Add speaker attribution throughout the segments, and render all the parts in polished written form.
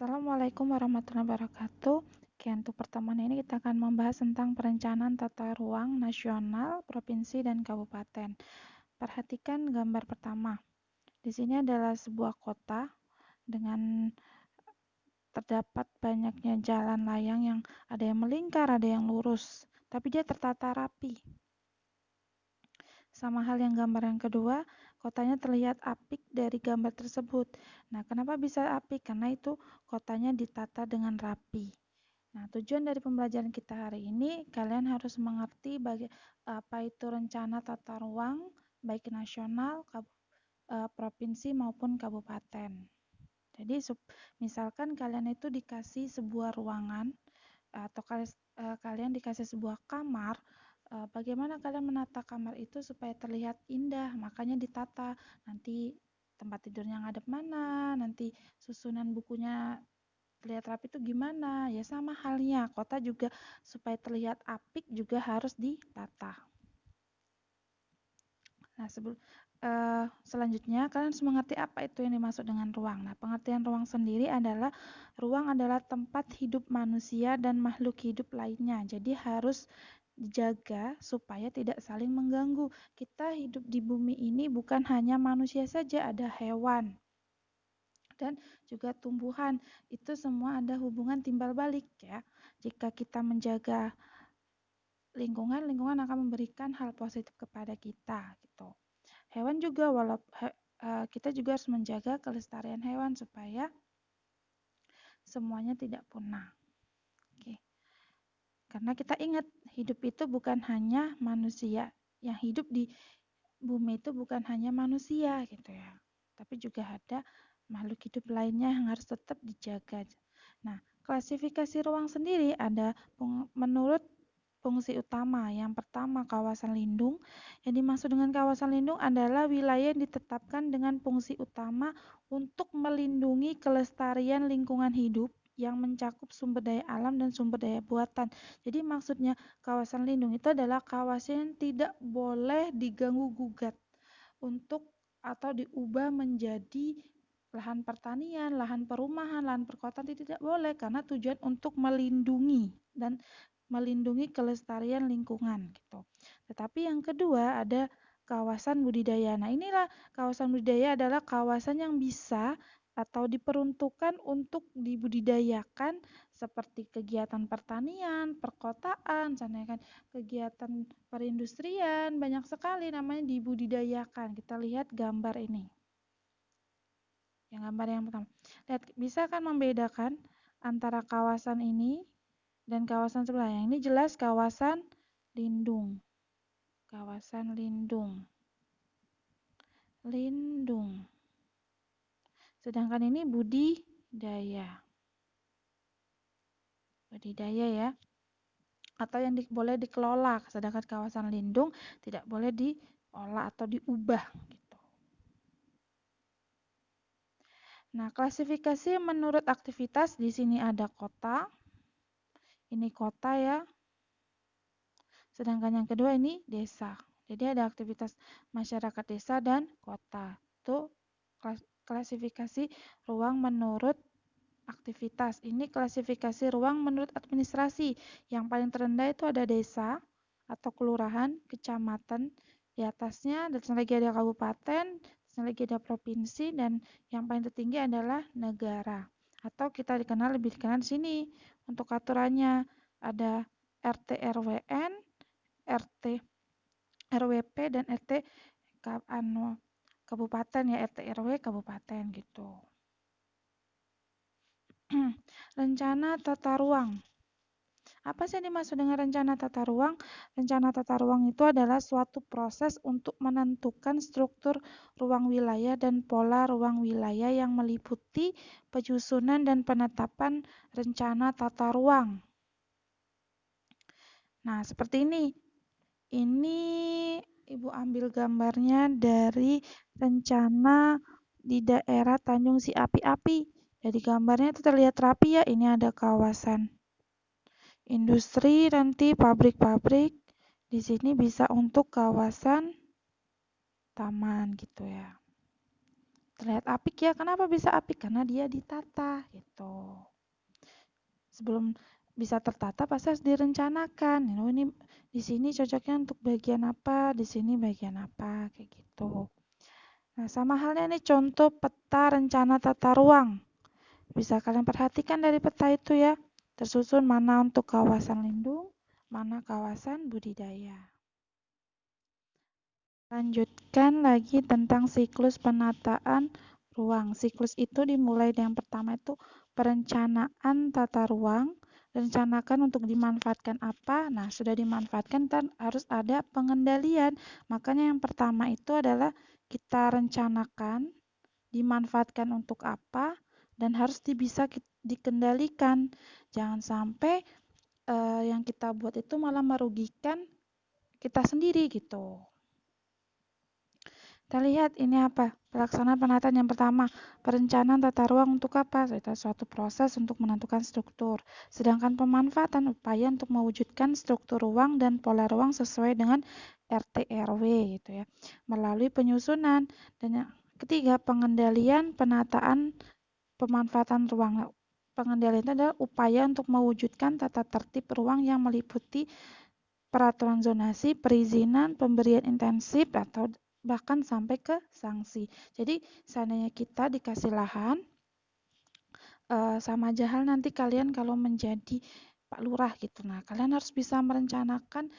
Speaker 1: Assalamualaikum warahmatullahi wabarakatuh. Oke, untuk pertemuan ini kita akan membahas tentang perencanaan tata ruang nasional, provinsi, dan kabupaten. Perhatikan gambar pertama. Di sini adalah sebuah kota dengan terdapat banyaknya jalan layang yang ada yang melingkar, ada yang lurus, tapi dia tertata rapi. Sama hal yang gambar yang kedua, kotanya terlihat apik dari gambar tersebut. Nah, kenapa bisa apik? Karena itu kotanya ditata dengan rapi. Nah, tujuan dari pembelajaran kita hari ini, kalian harus mengerti apa itu rencana tata ruang, baik nasional, provinsi maupun kabupaten. Jadi, misalkan kalian itu dikasih sebuah ruangan, atau kalian dikasih sebuah kamar, bagaimana kalian menata kamar itu supaya terlihat indah, makanya ditata. Nanti tempat tidurnya ngadep mana, nanti susunan bukunya terlihat rapi itu gimana. Ya sama halnya, kota juga supaya terlihat apik juga harus ditata. Nah, selanjutnya kalian harus mengerti apa itu yang dimaksud dengan ruang. Nah, pengertian ruang sendiri adalah ruang adalah tempat hidup manusia dan makhluk hidup lainnya. Jadi harus dijaga supaya tidak saling mengganggu. Kita hidup di bumi ini bukan hanya manusia saja, ada hewan dan juga tumbuhan. Itu semua ada hubungan timbal balik ya. Jika kita menjaga lingkungan akan memberikan hal positif kepada kita gitu. Hewan juga kita juga harus menjaga kelestarian hewan supaya semuanya tidak punah. Oke. Karena kita ingat, hidup itu bukan hanya manusia. Yang hidup di bumi itu bukan hanya manusia gitu ya. Tapi juga ada makhluk hidup lainnya yang harus tetap dijaga. Nah, klasifikasi ruang sendiri ada menurut fungsi utama. Yang pertama, kawasan lindung. Yang dimaksud dengan kawasan lindung adalah wilayah yang ditetapkan dengan fungsi utama untuk melindungi kelestarian lingkungan hidup yang mencakup sumber daya alam dan sumber daya buatan. Jadi maksudnya kawasan lindung itu adalah kawasan yang tidak boleh diganggu-gugat untuk atau diubah menjadi lahan pertanian, lahan perumahan, lahan perkotaan, tidak boleh karena tujuan untuk melindungi dan melindungi kelestarian lingkungan gitu. Tetapi yang kedua ada kawasan budidaya. Nah, inilah kawasan budidaya adalah kawasan yang bisa atau diperuntukkan untuk dibudidayakan seperti kegiatan pertanian, perkotaan, misalnya kan kegiatan perindustrian, banyak sekali namanya dibudidayakan. Kita lihat gambar ini. Yang gambar yang pertama. Lihat, bisa kan membedakan antara kawasan ini dan kawasan sebelah. Yang ini jelas kawasan lindung. Kawasan lindung. Lindung. Sedangkan ini budidaya. Budidaya ya. Atau yang boleh dikelola. Sedangkan kawasan lindung tidak boleh diolah atau diubah gitu. Nah, klasifikasi menurut aktivitas di sini ada kota. Ini kota ya. Sedangkan yang kedua ini desa. Jadi ada aktivitas masyarakat desa dan kota. Itu klasifikasi ruang menurut aktivitas. Ini klasifikasi ruang menurut administrasi. Yang paling terendah itu ada desa atau kelurahan, kecamatan. Di atasnya dan lagi ada kabupaten, lagi ada provinsi, dan yang paling tertinggi adalah negara. Atau kita lebih dikenal di sini untuk aturannya ada RT RWN, RT RWP dan RT kabupaten ya, RT RW kabupaten gitu. Rencana tata ruang. Apa sih yang dimaksud dengan rencana tata ruang? Rencana tata ruang itu adalah suatu proses untuk menentukan struktur ruang wilayah dan pola ruang wilayah yang meliputi penyusunan dan penetapan rencana tata ruang. Nah, seperti ini. Ini Ibu ambil gambarnya dari rencana di daerah Tanjung Si Api-Api. Dari gambarnya itu terlihat rapi ya. Ini ada kawasan industri, nanti pabrik-pabrik. Di sini bisa untuk kawasan taman gitu ya. Terlihat apik ya. Kenapa bisa apik? Karena dia ditata gitu. Sebelum bisa tertata pasti harus direncanakan. Oh, ini di sini cocoknya untuk bagian apa, di sini bagian apa, kayak gitu. Nah, sama halnya nih contoh peta rencana tata ruang. Bisa kalian perhatikan dari peta itu ya. Tersusun mana untuk kawasan lindung, mana kawasan budidaya. Lanjutkan lagi tentang siklus penataan ruang. Siklus itu dimulai dengan pertama itu perencanaan tata ruang, rencanakan untuk dimanfaatkan apa. Nah, sudah dimanfaatkan kan harus ada pengendalian. Makanya yang pertama itu adalah kita rencanakan, dimanfaatkan untuk apa, dan harus bisa dikendalikan. Jangan sampai yang kita buat itu malah merugikan kita sendiri gitu. Kita lihat ini apa? Pelaksanaan penataan yang pertama, perencanaan tata ruang untuk apa? Itu suatu proses untuk menentukan struktur. Sedangkan pemanfaatan upaya untuk mewujudkan struktur ruang dan pola ruang sesuai dengan RT RW gitu ya. Melalui penyusunan. Dan yang ketiga, pengendalian penataan pemanfaatan ruang. Pengendalian itu adalah upaya untuk mewujudkan tata tertib ruang yang meliputi peraturan zonasi, perizinan, pemberian intensif, atau bahkan sampai ke sanksi. Jadi seandainya kita dikasih lahan, sama aja hal nanti kalian kalau menjadi Pak Lurah gitu. Nah, kalian harus bisa merencanakan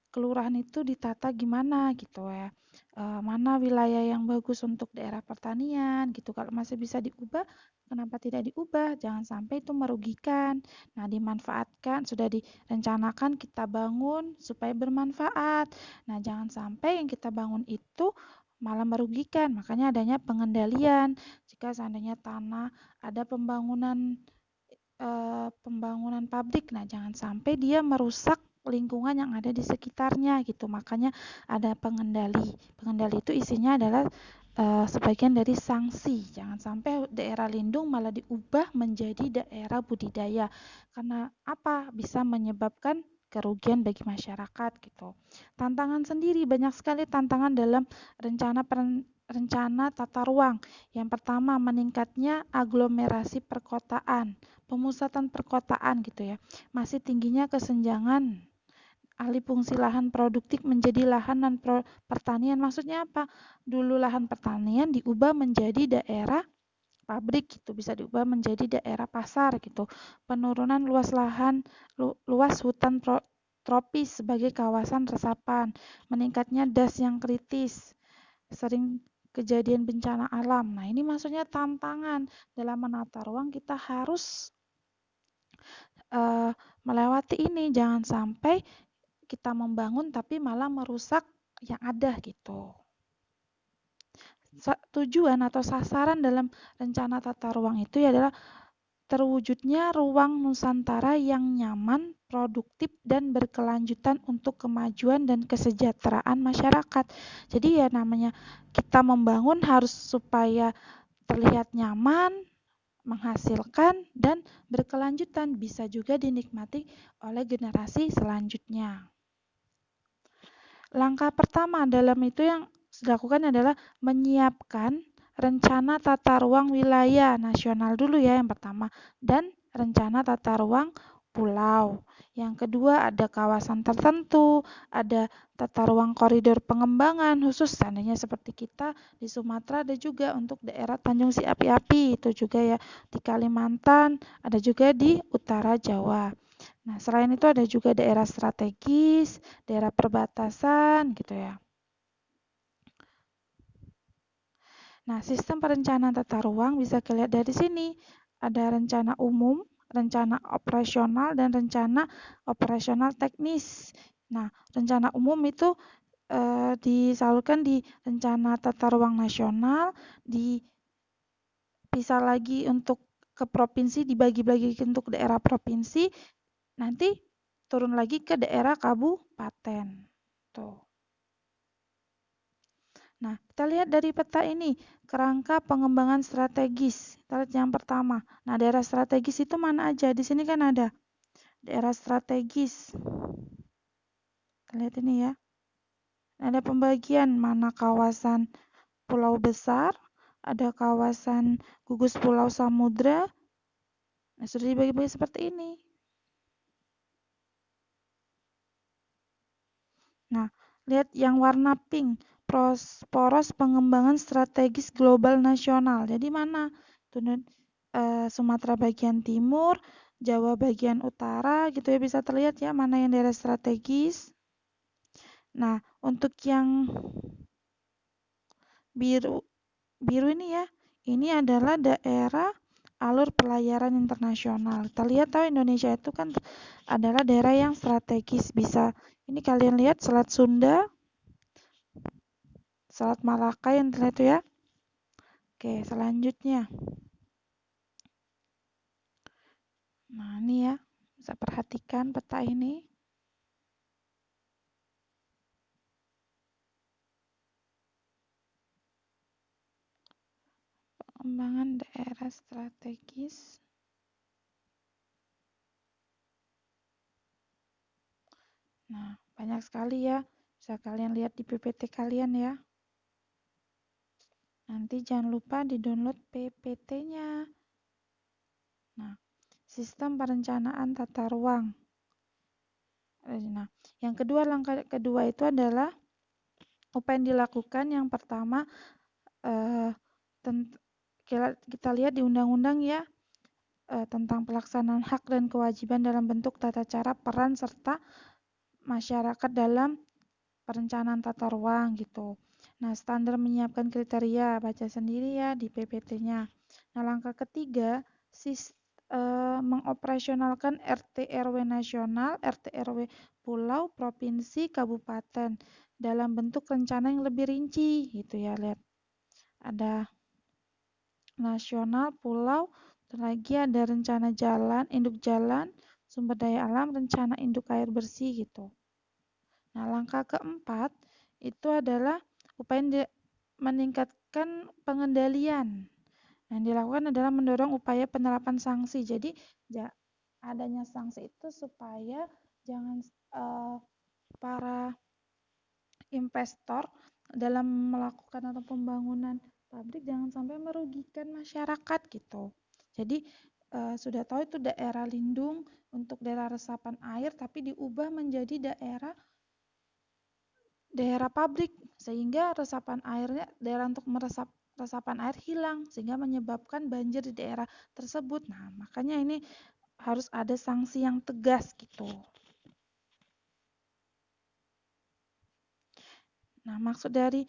Speaker 1: kelurahan itu ditata gimana gitu ya. Mana wilayah yang bagus untuk daerah pertanian gitu. Kalau masih bisa diubah, kenapa tidak diubah? Jangan sampai itu merugikan. Nah, dimanfaatkan, sudah direncanakan kita bangun supaya bermanfaat. Nah, jangan sampai yang kita bangun itu malah merugikan. Makanya adanya pengendalian. Jika seandainya tanah ada pembangunan pabrik, nah jangan sampai dia merusak lingkungan yang ada di sekitarnya gitu. Makanya ada pengendali. Pengendali itu isinya adalah sebagian dari sanksi. Jangan sampai daerah lindung malah diubah menjadi daerah budidaya. Karena apa? Bisa menyebabkan kerugian bagi masyarakat gitu. Tantangan sendiri, banyak sekali tantangan dalam rencana tata ruang. Yang pertama, meningkatnya aglomerasi perkotaan, pemusatan perkotaan gitu ya. Masih tingginya kesenjangan alih fungsi lahan produktif menjadi lahan non pertanian. Maksudnya apa? Dulu lahan pertanian diubah menjadi daerah pabrik gitu, bisa diubah menjadi daerah pasar gitu. Penurunan luas lahan, luas hutan tropis sebagai kawasan resapan, meningkatnya das yang kritis, sering kejadian bencana alam. Nah, ini maksudnya tantangan dalam menata ruang, kita harus melewati ini. Jangan sampai kita membangun tapi malah merusak yang ada gitu. Tujuan atau sasaran dalam rencana tata ruang itu adalah terwujudnya ruang Nusantara yang nyaman, produktif, dan berkelanjutan untuk kemajuan dan kesejahteraan masyarakat. Jadi ya namanya kita membangun harus supaya terlihat nyaman, menghasilkan, dan berkelanjutan, bisa juga dinikmati oleh generasi selanjutnya. Langkah pertama dalam itu yang dilakukan adalah menyiapkan rencana tata ruang wilayah nasional dulu ya yang pertama, dan rencana tata ruang pulau. Yang kedua ada kawasan tertentu, ada tata ruang koridor pengembangan khusus seandainya seperti kita di Sumatera, ada juga untuk daerah Tanjung Si Api-Api, itu juga ya di Kalimantan, ada juga di utara Jawa. Nah, selain itu ada juga daerah strategis, daerah perbatasan gitu ya. Nah, sistem perencanaan tata ruang bisa dilihat dari sini. Ada rencana umum, rencana operasional, dan rencana operasional teknis. Nah, rencana umum itu disalurkan di rencana tata ruang nasional, dipisah lagi untuk ke provinsi, dibagi-bagi untuk daerah provinsi, nanti turun lagi ke daerah kabupaten. Tuh. Nah, kita lihat dari peta ini, kerangka pengembangan strategis. Kita lihat yang pertama. Nah, daerah strategis itu mana aja? Di sini kan ada daerah strategis. Kita lihat ini ya. Ada pembagian mana kawasan pulau besar, ada kawasan gugus pulau samudra, Nah, sudah dibagi-bagi seperti ini. Nah, lihat yang warna pink, poros pengembangan strategis global nasional. Jadi mana? Tuh, Sumatera bagian timur, Jawa bagian utara gitu ya, bisa terlihat ya mana yang daerah strategis. Nah, untuk yang biru biru ini ya, ini adalah daerah alur pelayaran internasional. Kita lihat tahu Indonesia itu kan adalah daerah yang strategis. Bisa ini kalian lihat Selat Sunda, Selat Malaka yang terlihat itu ya. Oke, selanjutnya. Nah, ini ya. Bisa perhatikan peta ini. Pengembangan daerah strategis. Nah, banyak sekali ya. Bisa kalian lihat di PPT kalian ya. Nanti jangan lupa di-download PPT-nya. Nah, sistem perencanaan tata ruang. Nah, yang kedua, langkah kedua itu adalah apa yang dilakukan. Yang pertama, eh, kita lihat di undang-undang ya, tentang pelaksanaan hak dan kewajiban dalam bentuk tata cara, peran, serta masyarakat dalam perencanaan tata ruang gitu. Nah, standar menyiapkan kriteria, baca sendiri ya di PPT-nya. Nah, langkah ketiga, mengoperasionalkan RT RW nasional, RT RW pulau, provinsi, kabupaten dalam bentuk rencana yang lebih rinci gitu ya. Lihat, ada nasional, pulau, dan lagi ada rencana jalan, induk jalan, sumber daya alam, rencana induk air bersih gitu. Nah, langkah keempat itu adalah upaya meningkatkan pengendalian. Nah, yang dilakukan adalah mendorong upaya penerapan sanksi. Jadi, adanya sanksi itu supaya jangan para investor dalam melakukan atau pembangunan pabrik jangan sampai merugikan masyarakat gitu. Jadi sudah tahu itu daerah lindung untuk daerah resapan air, tapi diubah menjadi daerah pabrik sehingga resapan airnya, daerah untuk meresap resapan air hilang sehingga menyebabkan banjir di daerah tersebut. Nah, makanya ini harus ada sanksi yang tegas gitu. Nah, maksud dari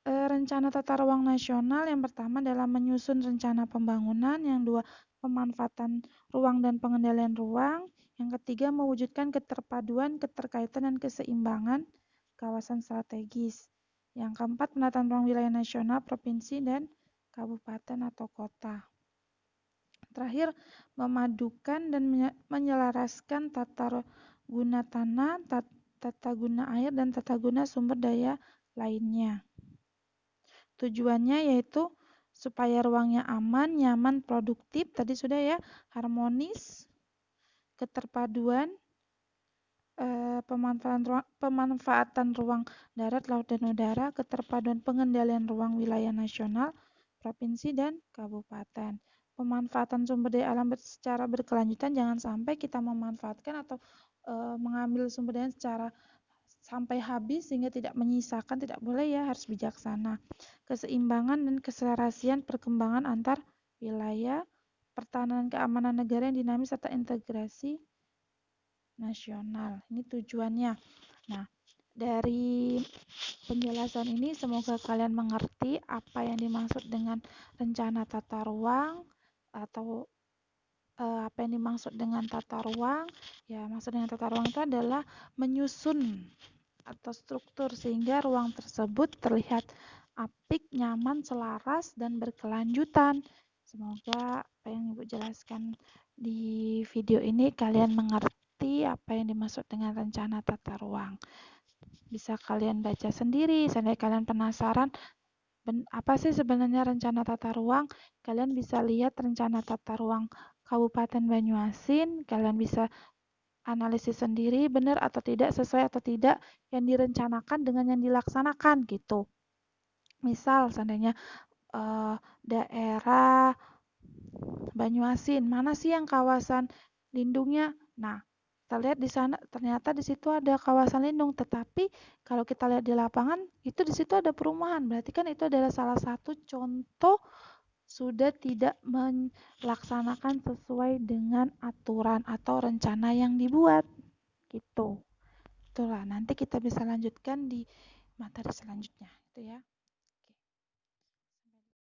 Speaker 1: rencana tata ruang nasional yang pertama adalah menyusun rencana pembangunan, yang dua pemanfaatan ruang dan pengendalian ruang, yang ketiga mewujudkan keterpaduan, keterkaitan dan keseimbangan kawasan strategis. Yang keempat penataan ruang wilayah nasional, provinsi dan kabupaten atau kota. Terakhir, memadukan dan menyelaraskan tata guna tanah, tata guna air dan tata guna sumber daya lainnya. Tujuannya yaitu supaya ruangnya aman, nyaman, produktif, tadi sudah ya, harmonis, keterpaduan, pemanfaatan ruang darat, laut, dan udara, keterpaduan pengendalian ruang wilayah nasional, provinsi, dan kabupaten. Pemanfaatan sumber daya alam secara berkelanjutan, jangan sampai kita memanfaatkan atau mengambil sumber daya secara sampai habis sehingga tidak menyisakan, tidak boleh ya, harus bijaksana. Keseimbangan dan keselarasian perkembangan antar wilayah, pertahanan keamanan negara yang dinamis serta integrasi nasional. Ini tujuannya. Nah, dari penjelasan ini semoga kalian mengerti apa yang dimaksud dengan rencana tata ruang atau apa yang dimaksud dengan tata ruang. Ya, maksud dengan tata ruang itu adalah menyusun atau struktur sehingga ruang tersebut terlihat apik, nyaman, selaras, dan berkelanjutan. Semoga apa yang Ibu jelaskan di video ini kalian mengerti apa yang dimaksud dengan rencana tata ruang. Bisa kalian baca sendiri, seandainya kalian penasaran apa sih sebenarnya rencana tata ruang, kalian bisa lihat rencana tata ruang Kabupaten Banyuasin, kalian bisa analisis sendiri benar atau tidak, sesuai atau tidak yang direncanakan dengan yang dilaksanakan gitu. Misal seandainya daerah Banyuasin, mana sih yang kawasan lindungnya? Nah, kita lihat di sana ternyata di situ ada kawasan lindung, tetapi kalau kita lihat di lapangan itu di situ ada perumahan. Berarti kan itu adalah salah satu contoh sudah tidak melaksanakan sesuai dengan aturan atau rencana yang dibuat. Gitu. Itulah, nanti kita bisa lanjutkan di materi selanjutnya, itu ya.